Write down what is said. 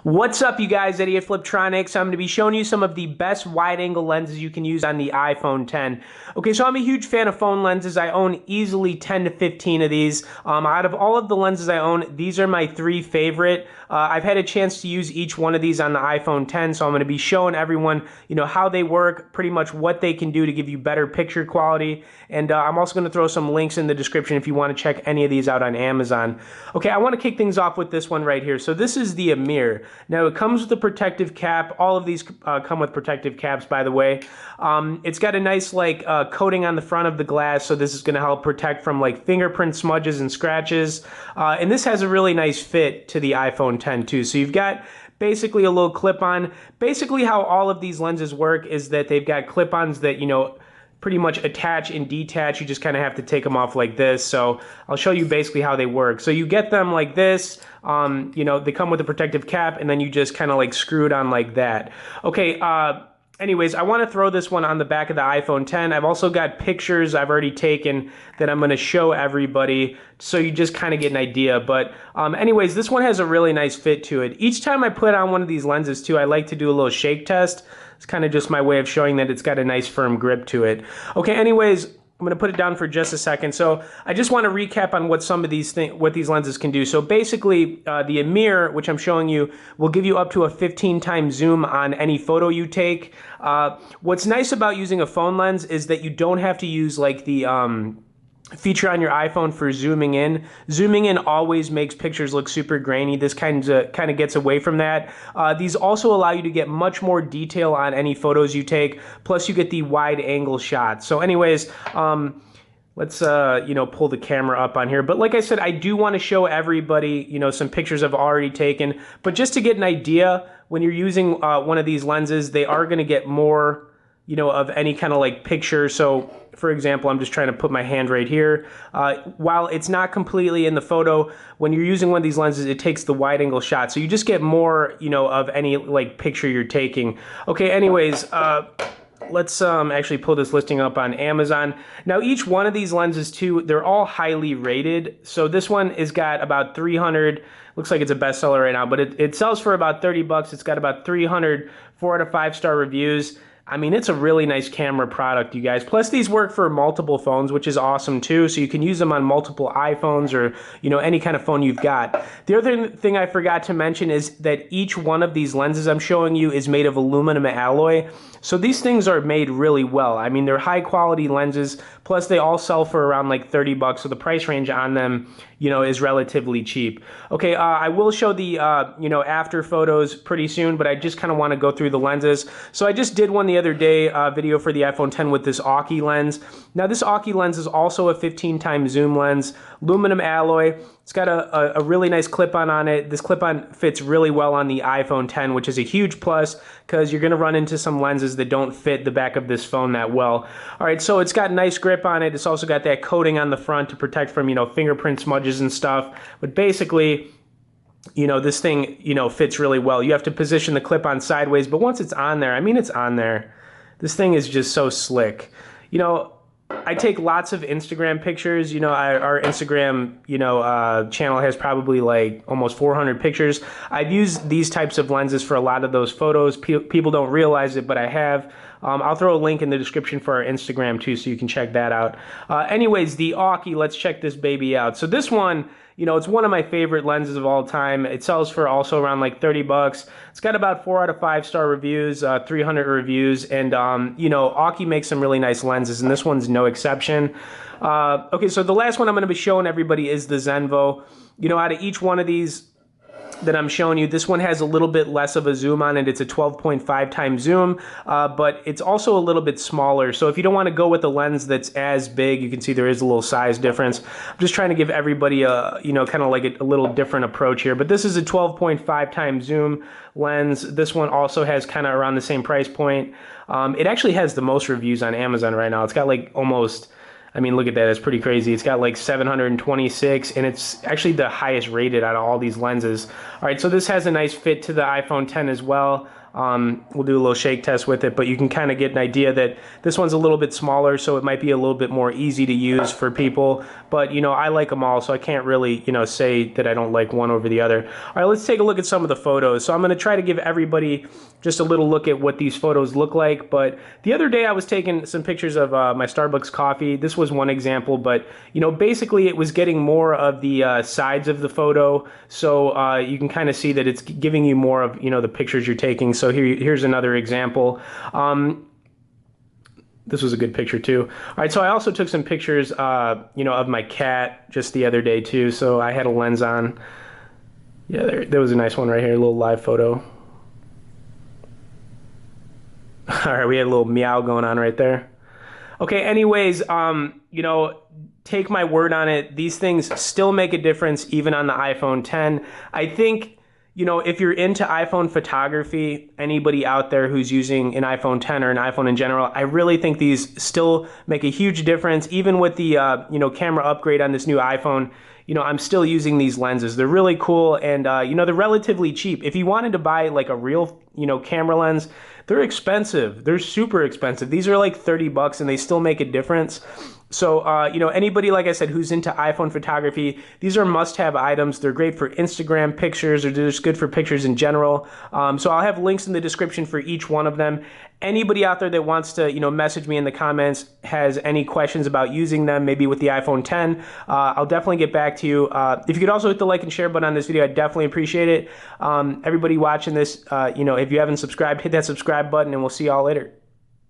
What's up, you guys? Eddie at Fliptroniks. I'm going to be showing you some of the best wide-angle lenses you can use on the iPhone X. Okay, so I'm a huge fan of phone lenses. I own easily 10 to 15 of these. Out of all of the lenses I own, these are my three favorite. I've had a chance to use each one of these on the iPhone X, so I'm going to be showing everyone, how they work, pretty much what they can do to give you better picture quality. And I'm also going to throw some links in the description if you want to check any of these out on Amazon. Okay, I want to kick things off with this one right here. So this is the Amir. Now, it comes with a protective cap. All of these come with protective caps, by the way. It's got a nice coating on the front of the glass, so this is going to help protect from fingerprint smudges and scratches. And this has a really nice fit to the iPhone X too. So you've got basically a little clip-on. Basically how all of these lenses work is that they've got clip-ons that, pretty much attach and detach. You just kind of have to take them off like this. So I'll show you basically how they work. So you get them like this, they come with a protective cap, and then you just kind of screw it on like that. Okay, anyways, I want to throw this one on the back of the iPhone X. I've also got pictures I've already taken that I'm going to show everybody so you just kind of get an idea. But anyways, this one has a really nice fit to it. Each time I put on one of these lenses too, I like to do a little shake test. It's kind of just my way of showing that it's got a nice firm grip to it. Okay, anyways, I'm going to put it down for just a second. So I just want to recap on what some of these lenses can do. So basically, the Amir, which I'm showing you, will give you up to a 15 times zoom on any photo you take. What's nice about using a phone lens is that you don't have to use the feature on your iPhone for zooming in. Zooming in always makes pictures look super grainy. This kind of gets away from that. These also allow you to get much more detail on any photos you take. Plus, you get the wide angle shots. So, anyways, let's pull the camera up on here. But like I said, I do want to show everybody some pictures I've already taken. But just to get an idea, when you're using one of these lenses, they are going to get more of any kind of picture. So for example, I'm just trying to put my hand right here. While it's not completely in the photo, when you're using one of these lenses, it takes the wide angle shot. So you just get more, of any picture you're taking. Okay, anyways, let's actually pull this listing up on Amazon. Now, each one of these lenses too, they're all highly rated. So this one has got about 300, looks like it's a bestseller right now, but it sells for about 30 bucks. It's got about 300 4 out of 5 star reviews. I mean, it's a really nice camera product, you guys. Plus, these work for multiple phones, which is awesome too. So you can use them on multiple iPhones or, any kind of phone you've got. The other thing I forgot to mention is that each one of these lenses I'm showing you is made of aluminum alloy. So these things are made really well. I mean, they're high quality lenses. Plus, they all sell for around 30 bucks. So the price range on them, is relatively cheap. Okay, I will show the, after photos pretty soon, but I just kind of want to go through the lenses. So I just did one the other day, video for the iPhone X with this Aki lens. Now, this Aki lens is also a 15 times zoom lens, aluminum alloy. It's got a really nice clip-on on it. This clip-on fits really well on the iPhone X, which is a huge plus because you're going to run into some lenses that don't fit the back of this phone that well. All right, so it's got nice grip on it. It's also got that coating on the front to protect from, fingerprint smudges and stuff. But basically, this thing, fits really well. You have to position the clip-on sideways, but once it's on there, I mean, it's on there. This thing is just so slick. I take lots of Instagram pictures. Our Instagram, channel has probably almost 400 pictures. I've used these types of lenses for a lot of those photos. People don't realize it, but I have. I'll throw a link in the description for our Instagram too, so you can check that out. Anyways, the Aki, let's check this baby out. So this one, it's one of my favorite lenses of all time. It sells for also around 30 bucks. It's got about 4 out of 5 star reviews, 300 reviews, and Aki makes some really nice lenses, and this one's no exception. Okay, so the last one I'm going to be showing everybody is the Zenvo. Out of each one of these that I'm showing you, this one has a little bit less of a zoom on it. It's a 12.5 times zoom, but it's also a little bit smaller. So if you don't want to go with a lens that's as big, you can see there is a little size difference. I'm just trying to give everybody a, kind of a little different approach here. But this is a 12.5 times zoom lens. This one also has kind of around the same price point. It actually has the most reviews on Amazon right now. It's got almost, I mean, look at that. It's pretty crazy. It's got 726, and it's actually the highest rated out of all these lenses. All right, so this has a nice fit to the iPhone X as well. We'll do a little shake test with it, but you can kind of get an idea that this one's a little bit smaller, so it might be a little bit more easy to use for people. But, you know, I like them all, so I can't really, you know, say that I don't like one over the other. All right, let's take a look at some of the photos. So I'm going to try to give everybody just a little look at what these photos look like. But the other day I was taking some pictures of my Starbucks coffee. This was one example, but, you know, basically it was getting more of the sides of the photo. So you can kind of see that it's giving you more of, you know, the pictures you're taking. So here's another example. This was a good picture too. All right, so I also took some pictures, you know, of my cat just the other day too. So I had a lens on. Yeah, there was a nice one right here, a little live photo. All right, we had a little meow going on right there. Okay, anyways, you know, take my word on it. These things still make a difference even on the iPhone 10. I think, you know, if you're into iPhone photography, anybody out there who's using an iPhone 10 or an iPhone in general, I really think these still make a huge difference. Even with the, you know, camera upgrade on this new iPhone, you know, I'm still using these lenses. They're really cool, and, you know, they're relatively cheap. If you wanted to buy like a real, you know, camera lens, they're expensive. They're super expensive. These are like 30 bucks and they still make a difference. So, you know, anybody, like I said, who's into iPhone photography, these are must-have items. They're great for Instagram pictures, or they're just good for pictures in general. So I'll have links in the description for each one of them. Anybody out there that wants to, you know, message me in the comments, has any questions about using them, maybe with the iPhone 10, I'll definitely get back to you. If you could also hit the like and share button on this video, I'd definitely appreciate it. Everybody watching this, you know, if you haven't subscribed, hit that subscribe button, and we'll see y'all later.